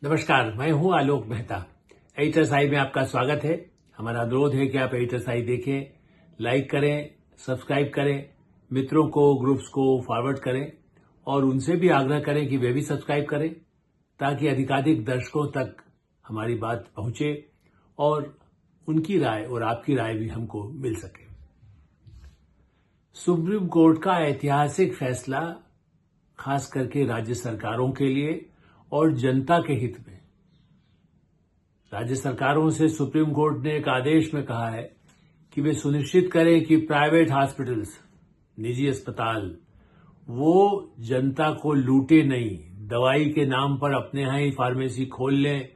नमस्कार, मैं हूं आलोक मेहता। एडिटर्स आई में आपका स्वागत है। हमारा अनुरोध है कि आप एडिटर्स आई देखें, लाइक करें, सब्सक्राइब करें, मित्रों को, ग्रुप्स को फॉरवर्ड करें और उनसे भी आग्रह करें कि वे भी सब्सक्राइब करें ताकि अधिकाधिक दर्शकों तक हमारी बात पहुंचे और उनकी राय और आपकी राय भी हमको मिल सके। सुप्रीम कोर्ट का ऐतिहासिक फैसला खास करके राज्य सरकारों के लिए और जनता के हित में। राज्य सरकारों से सुप्रीम कोर्ट ने एक आदेश में कहा है कि वे सुनिश्चित करें कि प्राइवेट हॉस्पिटल्स, निजी अस्पताल, वो जनता को लूटे नहीं, दवाई के नाम पर अपने यहाँ ही फार्मेसी खोल लें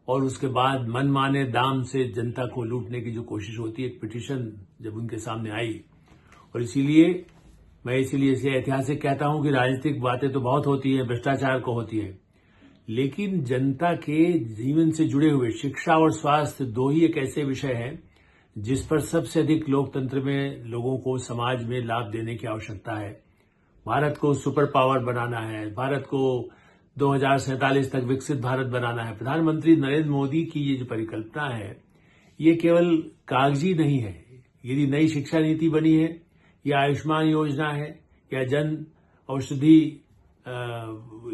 और उसके बाद मनमाने दाम से जनता को लूटने की जो कोशिश होती है। एक पिटीशन जब उनके सामने आई और मैं इसीलिए इसे ऐतिहासिक कहता हूं कि राजनीतिक बातें तो बहुत होती है, भ्रष्टाचार को होती है, लेकिन जनता के जीवन से जुड़े हुए शिक्षा और स्वास्थ्य दो ही एक ऐसे विषय हैं जिस पर सबसे अधिक लोकतंत्र में लोगों को, समाज में लाभ देने की आवश्यकता है। भारत को सुपर पावर बनाना है, भारत को 2047 तक विकसित भारत बनाना है। प्रधानमंत्री नरेंद्र मोदी की ये जो परिकल्पना है, ये केवल कागजी नहीं है। यदि नई शिक्षा नीति बनी है या आयुष्मान योजना है या जन औषधि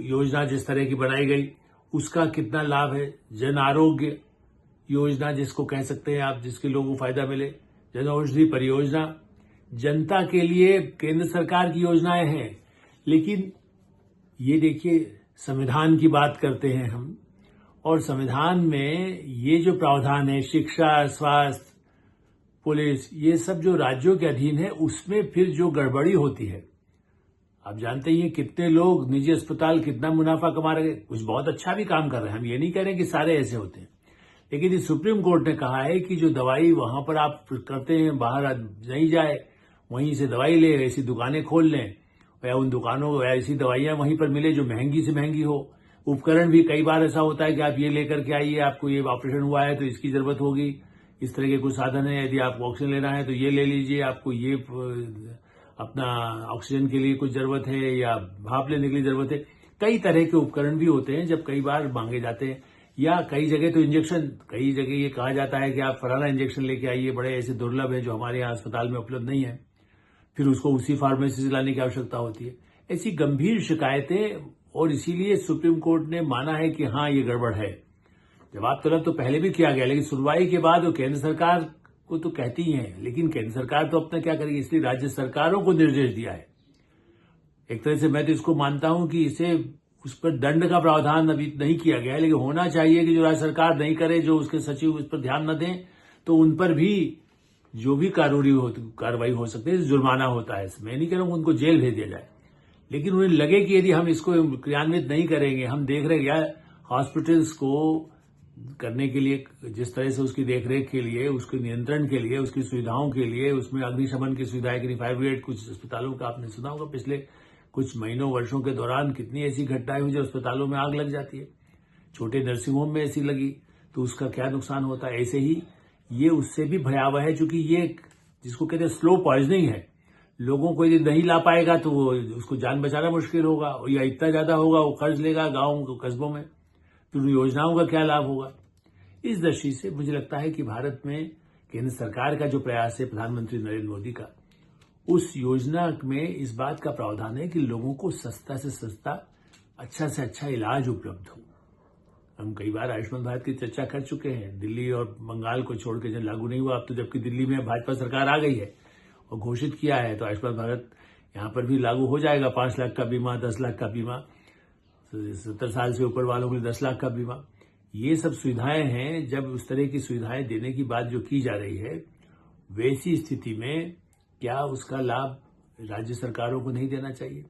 योजना जिस तरह की बनाई गई, उसका कितना लाभ है। जन आरोग्य योजना जिसको कह सकते हैं आप, जिसके लोगों को फायदा मिले, जन औषधि परियोजना, जनता के लिए केंद्र सरकार की योजनाएं हैं। लेकिन ये देखिए, संविधान की बात करते हैं हम, और संविधान में ये जो प्रावधान है, शिक्षा, स्वास्थ्य, पुलिस, ये सब जो राज्यों के अधीन है, उसमें फिर जो गड़बड़ी होती है, आप जानते ही हैं कितने लोग निजी अस्पताल कितना मुनाफा कमा रहे हैं। कुछ बहुत अच्छा भी काम कर रहे हैं, हम ये नहीं कह रहे कि सारे ऐसे होते हैं, लेकिन इस सुप्रीम कोर्ट ने कहा है कि जो दवाई वहां पर आप करते हैं, बाहर नहीं जाए, वहीं से दवाई ले, ऐसी दुकानें खोल लें या उन दुकानों ऐसी दवाइयां वहीं पर मिले जो महंगी से महंगी हो। उपकरण भी कई बार ऐसा होता है कि आप ये लेकर के आइए, आपको ये ऑपरेशन हुआ है तो इसकी जरूरत होगी, इस तरह के कुछ साधन है, यदि आपको ऑक्सीजन लेना है तो ये ले लीजिए, आपको ये अपना ऑक्सीजन के लिए कुछ जरूरत है या भाप लेने के लिए जरूरत है। कई तरह के उपकरण भी होते हैं जब कई बार मांगे जाते हैं, या कई जगह तो इंजेक्शन, कई जगह ये कहा जाता है कि आप फलाना इंजेक्शन लेके आइए, बड़े ऐसे दुर्लभ है जो हमारे यहाँ अस्पताल में उपलब्ध नहीं है, फिर उसको उसी फार्मेसी से लाने की आवश्यकता होती है। ऐसी गंभीर शिकायतें, और इसीलिए सुप्रीम कोर्ट ने माना है कि हाँ, ये गड़बड़ है। जवाब तलब तो पहले भी किया गया, लेकिन सुनवाई के बाद वो केंद्र सरकार को तो कहती ही है, लेकिन केंद्र सरकार तो अपना क्या करेगी, इसलिए राज्य सरकारों को निर्देश दिया है। एक तरह से मैं तो इसको मानता हूं कि इसे उस पर दंड का प्रावधान अभी नहीं किया गया है, लेकिन होना चाहिए कि जो राज्य सरकार नहीं करे, जो उसके सचिव उस पर ध्यान न दें, तो उन पर भी जो भी कार्रवाई हो सकती है, जुर्माना होता है। मैं नहीं कह रहा हूं उनको जेल भेज दिया जाए, लेकिन उन्हें लगे कि यदि हम इसको क्रियान्वित नहीं करेंगे, हम देख रहे हैं हॉस्पिटल्स को करने के लिए, जिस तरह से उसकी देखरेख के लिए, उसके नियंत्रण के लिए, उसकी सुविधाओं के लिए, उसमें अग्निशमन की सुविधाएं के लिए, फायर ब्रिगेड, कुछ अस्पतालों का आपने सुना होगा पिछले कुछ महीनों, वर्षों के दौरान कितनी ऐसी घटनाएं हुई जो अस्पतालों में आग लग जाती है। छोटे नर्सिंग होम में ऐसी लगी तो उसका क्या नुकसान होता है। ऐसे ही ये उससे भी भयावह है, चूंकि ये जिसको कहते हैं स्लो पॉइजनिंग है। लोगों को यदि नहीं ला पाएगा तो उसको जान बचाना मुश्किल होगा, या इतना ज्यादा होगा वो खर्च लेगा गाँव कस्बों में, फिर उन योजनाओं का क्या लाभ होगा। इस दृष्टि से मुझे लगता है कि भारत में केंद्र सरकार का जो प्रयास है, प्रधानमंत्री नरेंद्र मोदी का, उस योजना में इस बात का प्रावधान है कि लोगों को सस्ता से सस्ता, अच्छा से अच्छा इलाज उपलब्ध हो। हम कई बार आयुष्मान भारत की चर्चा कर चुके हैं। दिल्ली और बंगाल को छोड़ के जब लागू नहीं हुआ, अब तो जबकि दिल्ली में भाजपा सरकार आ गई है और घोषित किया है, तो आयुष्मान भारत यहां पर भी लागू हो जाएगा। 5 लाख का बीमा, 10 लाख का बीमा, 70 साल से ऊपर वालों के लिए 10 लाख का बीमा, ये सब सुविधाएं हैं। जब उस तरह की सुविधाएं देने की बात जो की जा रही है, वैसी स्थिति में क्या उसका लाभ राज्य सरकारों को नहीं देना चाहिए।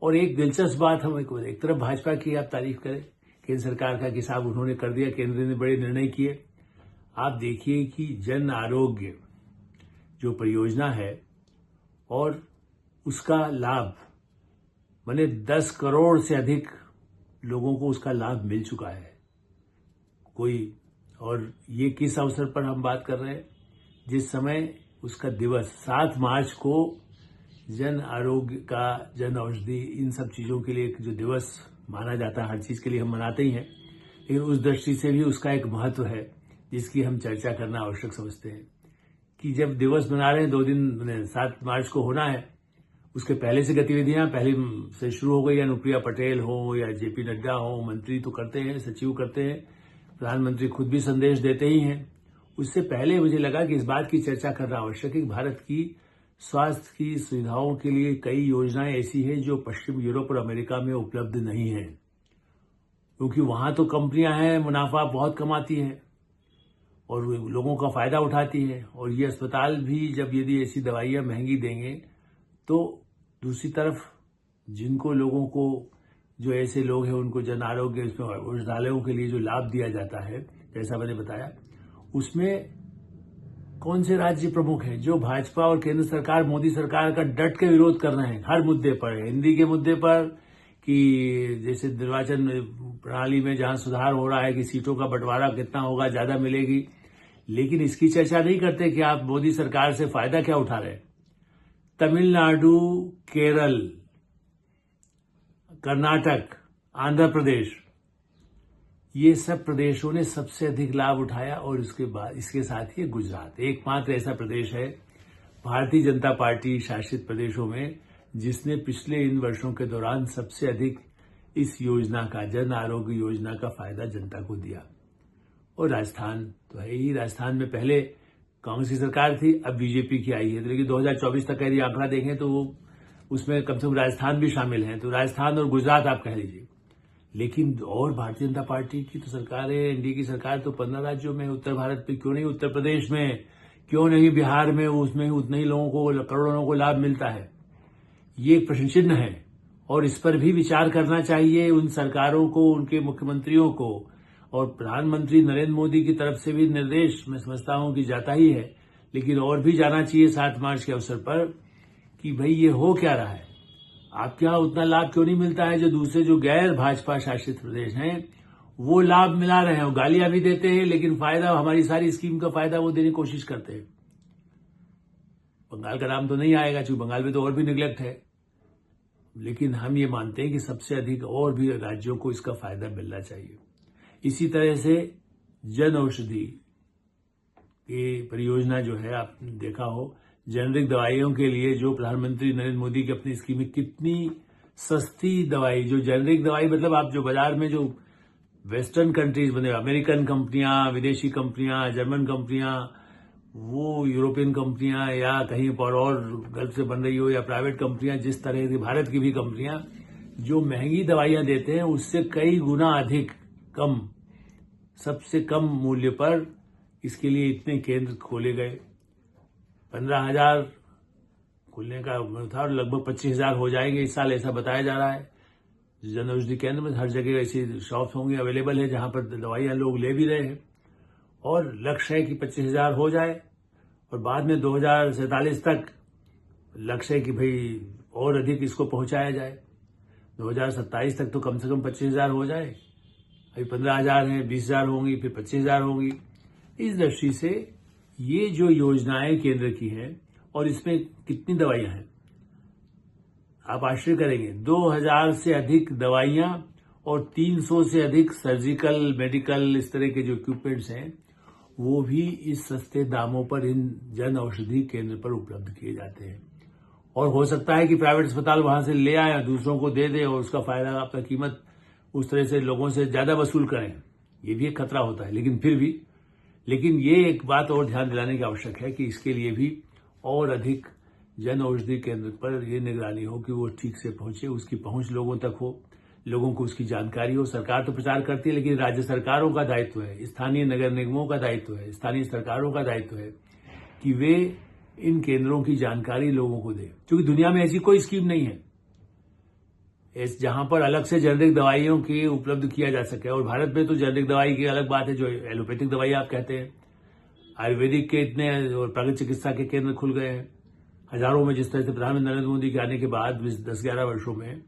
और एक दिलचस्प बात, हम एक तरफ भाजपा की आप तारीफ करें केंद्र सरकार का कि साहब उन्होंने कर दिया, केंद्र ने बड़े निर्णय किए। आप देखिए कि जन आरोग्य जो परियोजना है और उसका लाभ, मैंने 10 करोड़ से अधिक लोगों को उसका लाभ मिल चुका है और ये किस अवसर पर हम बात कर रहे हैं, जिस समय उसका दिवस 7 मार्च को जन आरोग्य का, जन औषधि, इन सब चीजों के लिए जो दिवस माना जाता है, हर चीज के लिए हम मनाते ही हैं, लेकिन उस दृष्टि से भी उसका एक महत्व है जिसकी हम चर्चा करना आवश्यक समझते हैं कि जब दिवस मना रहे हैं 2 दिन 7 मार्च को होना है, उसके पहले से गतिविधियां पहले से शुरू हो गई। अनुप्रिया पटेल हो या जेपी नड्डा हो, मंत्री तो करते हैं, सचिव करते हैं, प्रधानमंत्री खुद भी संदेश देते ही हैं। उससे पहले मुझे लगा कि इस बात की चर्चा करना आवश्यक है कि भारत की स्वास्थ्य की सुविधाओं के लिए कई योजनाएं ऐसी हैं जो पश्चिम यूरोप और अमेरिका में उपलब्ध नहीं है, क्योंकि वहां तो कंपनियां हैं, मुनाफा बहुत कमाती हैं और लोगों का फायदा उठाती है। और ये अस्पताल भी जब यदि ऐसी दवाइयां महंगी देंगे तो दूसरी तरफ जिनको लोगों को जो ऐसे लोग हैं उनको जन आरोग्य इसमें औषधालयों के लिए जो लाभ दिया जाता है, जैसा मैंने बताया, उसमें कौन से राज्य प्रमुख हैं जो भाजपा और केंद्र सरकार, मोदी सरकार का डट के विरोध कर रहे हैं हर मुद्दे पर, हिंदी के मुद्दे पर कि जैसे निर्वाचन प्रणाली में जहां सुधार हो रहा है कि सीटों का बंटवारा कितना होगा, ज्यादा मिलेगी, लेकिन इसकी चर्चा नहीं करते कि आप मोदी सरकार से फायदा क्या उठा रहे हैं। तमिलनाडु, केरल, कर्नाटक, आंध्र प्रदेश, ये सब प्रदेशों ने सबसे अधिक लाभ उठाया। और उसके बाद इसके साथ ही गुजरात एकमात्र ऐसा प्रदेश है भारतीय जनता पार्टी शासित प्रदेशों में जिसने पिछले इन वर्षों के दौरान सबसे अधिक इस योजना का, जन आरोग्य योजना का फायदा जनता को दिया। और राजस्थान तो है ही, राजस्थान में पहले कांग्रेस की सरकार थी, अब बीजेपी की आई है, तो लेकिन 2024 तक का यदि आंकड़ा देखें तो उसमें कम से कम राजस्थान भी शामिल है, तो राजस्थान और गुजरात आप कह लीजिए। लेकिन और भारतीय जनता पार्टी की तो सरकार है, एनडीए की सरकार तो 15 राज्यों में, उत्तर भारत में क्यों नहीं, उत्तर प्रदेश में क्यों नहीं, बिहार में, उसमें उतने ही लोगों को, करोड़ों लोगों को लाभ मिलता है। ये एक प्रश्न चिन्ह है और इस पर भी विचार करना चाहिए उन सरकारों को, उनके मुख्यमंत्रियों को। और प्रधानमंत्री नरेंद्र मोदी की तरफ से भी निर्देश मैं समझता हूं कि जाता ही है, लेकिन और भी जाना चाहिए 7 मार्च के अवसर पर कि भाई ये हो क्या रहा है, आपके यहां उतना लाभ क्यों नहीं मिलता है जो दूसरे जो गैर भाजपा शासित प्रदेश हैं वो लाभ मिला रहे हैं और गालियां भी देते हैं, लेकिन फायदा, हमारी सारी स्कीम का फायदा वो देने की कोशिश करते हैं। बंगाल का नाम तो नहीं आएगा क्योंकि बंगाल में तो और भी निगलेक्ट है, लेकिन हम ये मानते हैं कि सबसे अधिक और भी राज्यों को इसका फायदा मिलना चाहिए। इसी तरह से जन औषधि की परियोजना जो है, आपने देखा हो, जेनरिक दवाइयों के लिए जो प्रधानमंत्री नरेंद्र मोदी की अपनी स्कीम में कितनी सस्ती दवाई, जो जेनरिक दवाई मतलब आप जो बाजार में जो वेस्टर्न कंट्रीज बने, अमेरिकन कंपनियां, विदेशी कंपनियां, जर्मन कंपनियां, वो यूरोपियन कंपनियां या कहीं पर और गल्फ से बन रही हो या प्राइवेट कंपनियां, जिस तरह की भारत की भी कंपनियां जो महंगी दवाइयां देते हैं उससे कई गुना अधिक कम, सबसे कम मूल्य पर इसके लिए इतने केंद्र खोले गए। 15,000 खुलने का था और लगभग 25,000 हो जाएंगे इस साल, ऐसा बताया जा रहा है। जन औषधि केंद्र में हर जगह ऐसी शॉप्स होंगी, अवेलेबल है, जहां पर दवाइयां लोग ले भी रहे हैं। और लक्ष्य है कि 25,000 हो जाए और बाद में 2047 तक लक्ष्य है कि भाई और अधिक इसको पहुंचाया जाए। 2027 तक तो कम से कम 25,000 हो जाए। अभी 15,000 हैं, 20,000 होंगी, फिर 25,000 होंगी। इस दृष्टि से ये जो योजनाएं केंद्र की हैं और इसमें कितनी दवाइयां हैं, आप आश्चर्य करेंगे। 2,000 से अधिक दवाइयां और 300 से अधिक सर्जिकल, मेडिकल, इस तरह के जो इक्विपमेंट्स हैं वो भी इस सस्ते दामों पर इन जन औषधि केंद्र पर उपलब्ध किए जाते हैं। और हो सकता है कि प्राइवेट अस्पताल वहां से ले आए, दूसरों को दे दे और उसका फायदा, अपना कीमत उस तरह से लोगों से ज्यादा वसूल करें। ये भी एक खतरा होता है, लेकिन फिर भी, लेकिन ये एक बात और ध्यान दिलाने की आवश्यक है कि इसके लिए भी और अधिक जन औषधि केंद्र पर यह निगरानी हो कि वो ठीक से पहुंचे, उसकी पहुंच लोगों तक हो, लोगों को उसकी जानकारी हो। सरकार तो प्रचार करती है, लेकिन राज्य सरकारों का दायित्व है, स्थानीय नगर निगमों का दायित्व है, स्थानीय सरकारों का दायित्व है कि वे इन केंद्रों की जानकारी लोगों को दें, क्योंकि दुनिया में ऐसी कोई स्कीम नहीं है जहां पर अलग से जेनरिक दवाइयों की उपलब्ध किया जा सके। और भारत में तो जेनरिक दवाई की अलग बात है, जो एलोपैथिक दवाई आप कहते हैं, आयुर्वेदिक के इतने और प्राकृतिक चिकित्सा के केंद्र खुल गए हैं हजारों में। जिस तरह से प्रधानमंत्री नरेंद्र मोदी के आने के बाद 10-11 वर्षों में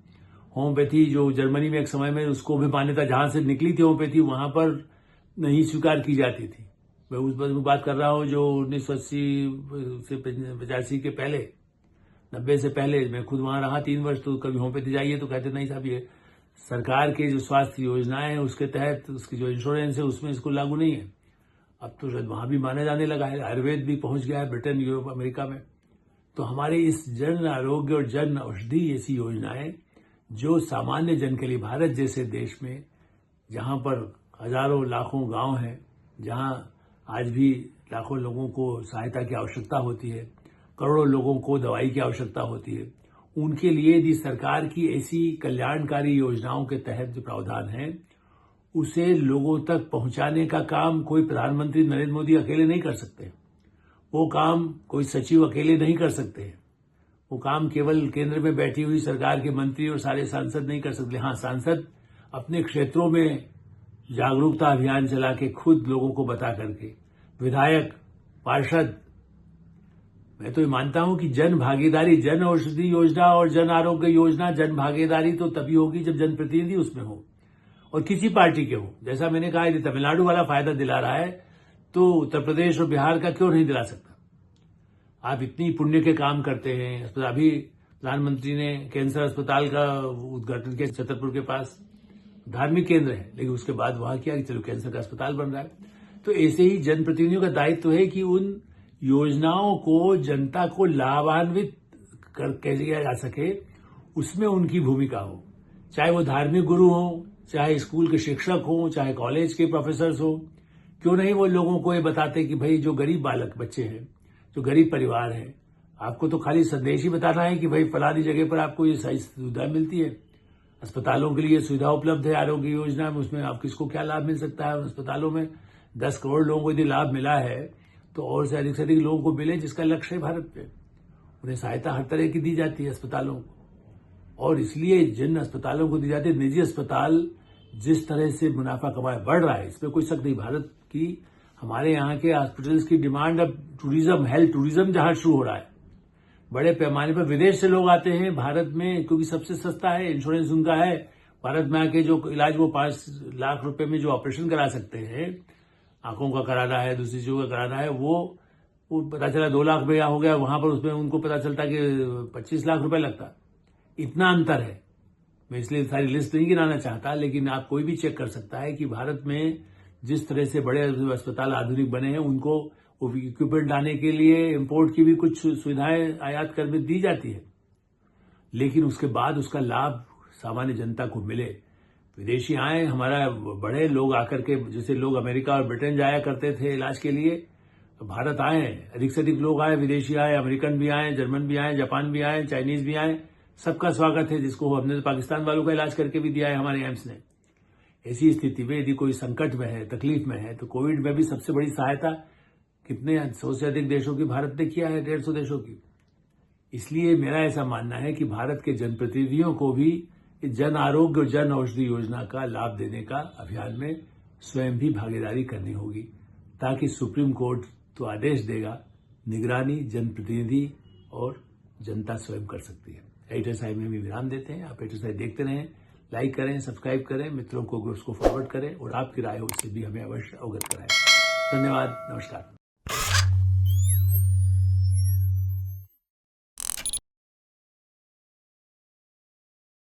होम्योपैथी, जो जर्मनी में एक समय में उसको भी मान्यता, जहां से निकली थी होम्योपैथी, वहां पर नहीं स्वीकार की जाती थी। मैं उस बात कर रहा हूं जो 1980 से 85 के पहले, 90 से पहले। मैं खुद वहां रहा 3 वर्ष, तो कभी होम्योपैथी जाइए तो कहते नहीं साहब ये सरकार के जो स्वास्थ्य योजनाएं हैं उसके तहत उसकी जो इंश्योरेंस है उसमें इसको लागू नहीं है। अब तो शायद वहां भी माना जाने लगा है, आयुर्वेद भी पहुंच गया है ब्रिटेन, यूरोप, अमेरिका में। तो हमारे इस जन आरोग्य और जन औषधि ऐसी योजनाएं जो सामान्य जन के लिए, भारत जैसे देश में जहां पर हजारों लाखों गांव हैं, जहां आज भी लाखों लोगों को सहायता की आवश्यकता होती है, करोड़ों लोगों को दवाई की आवश्यकता होती है, उनके लिए यदि सरकार की ऐसी कल्याणकारी योजनाओं के तहत जो प्रावधान है उसे लोगों तक पहुंचाने का काम कोई प्रधानमंत्री नरेंद्र मोदी अकेले नहीं कर सकते। वो काम कोई सचिव अकेले नहीं कर सकते। वो काम केवल केंद्र में बैठी हुई सरकार के मंत्री और सारे सांसद नहीं कर सकते। हाँ, सांसद अपने क्षेत्रों में जागरूकता अभियान चला के खुद लोगों को बता करके, विधायक, पार्षद, मैं तो ये मानता हूं कि जन भागीदारी, जन औषधि योजना और जन आरोग्य योजना, जन भागीदारी तो तभी होगी जब जनप्रतिनिधि उसमें हो और किसी पार्टी के हो। जैसा मैंने कहा, यदि तमिलनाडु वाला फायदा दिला रहा है तो उत्तर प्रदेश और बिहार का क्यों नहीं दिला सकता। आप इतनी पुण्य के काम करते हैं। अभी प्रधानमंत्री ने कैंसर अस्पताल का उद्घाटन किया छतरपुर के पास, धार्मिक केंद्र है, लेकिन उसके बाद वहां किया कि चलो कैंसर का अस्पताल बन रहा है। तो ऐसे ही जनप्रतिनिधियों का दायित्व है कि उन योजनाओं को जनता को लाभान्वित कैसे किया जा सके, उसमें उनकी भूमिका हो। चाहे वो धार्मिक गुरु हो, चाहे स्कूल के शिक्षक हो, चाहे कॉलेज के प्रोफेसर हो, क्यों नहीं वो लोगों को ये बताते कि भाई जो गरीब बालक बच्चे हैं, जो गरीब परिवार है, आपको तो खाली संदेश ही बताना है कि भाई फलानी जगह पर आपको ये सही सुविधा मिलती है, अस्पतालों के लिए सुविधा उपलब्ध है आरोग्य योजना में, उसमें आप किसको क्या लाभ मिल सकता है। अस्पतालों में 10 करोड़ लोगों को यदि लाभ मिला है तो और से अधिक लोगों को मिले, जिसका लक्ष्य है भारत पे। उन्हें सहायता हर तरह की दी जाती है अस्पतालों को, और इसलिए जिन अस्पतालों को दी जाती है, निजी अस्पताल जिस तरह से मुनाफा कमाए बढ़ रहा है, इसमें कोई शक नहीं। भारत की, हमारे यहाँ के हॉस्पिटल्स की डिमांड अब टूरिज्म, हेल्थ टूरिज्म जहां शुरू हो रहा है, बड़े पैमाने पर विदेश से लोग आते हैं भारत में, क्योंकि सबसे सस्ता है, इंश्योरेंस उनका है। भारत में आके जो इलाज वो 5 लाख रुपए में जो ऑपरेशन करा सकते हैं, आंखों का कराना है, दूसरी चीजों का कराना है, वो पता चला 2 लाख में हो गया, वहां पर उसमें उनको पता चलता कि 25 लाख रुपए लगता। इतना अंतर है। मैं इसलिए सारी लिस्ट नहीं गिनाना चाहता, लेकिन आप कोई भी चेक कर सकता है कि भारत में जिस तरह से बड़े अस्पताल आधुनिक बने हैं, उनको इक्विपमेंट लाने के लिए इंपोर्ट की भी कुछ सुविधाएं आयात कर दी जाती है, लेकिन उसके बाद उसका लाभ सामान्य जनता को मिले। विदेशी आए, हमारा बड़े लोग आकर के, जैसे लोग अमेरिका और ब्रिटेन जाया करते थे इलाज के लिए, भारत आए, अधिक से अधिक लोग आए, विदेशी आए, अमेरिकन भी आए, जर्मन भी आए, जापान भी आए, चाइनीज भी आए, सबका स्वागत है। जिसको हमने तो पाकिस्तान वालों का इलाज करके भी दिया है हमारे एम्स ने। ऐसी स्थिति में यदि कोई संकट में है, तकलीफ में है, तो कोविड में भी सबसे बड़ी सहायता कितने 100 से अधिक देशों की भारत ने किया है, 150 देशों की। इसलिए मेरा ऐसा मानना है कि भारत के जनप्रतिनिधियों को भी जन आरोग्य और जन औषधि योजना का लाभ देने का अभियान में स्वयं भी भागीदारी करनी होगी, ताकि सुप्रीम कोर्ट तो आदेश देगा, निगरानी जनप्रतिनिधि और जनता स्वयं कर सकती है। एडिटर साहब में भी विराम देते हैं। आप एडिटर साहब देखते रहें, लाइक करें, सब्सक्राइब करें, मित्रों को ग्रुप्स को फॉरवर्ड करें और आपकी राय हो उससे भी हमें अवश्य अवगत कराएं। धन्यवाद, नमस्कार।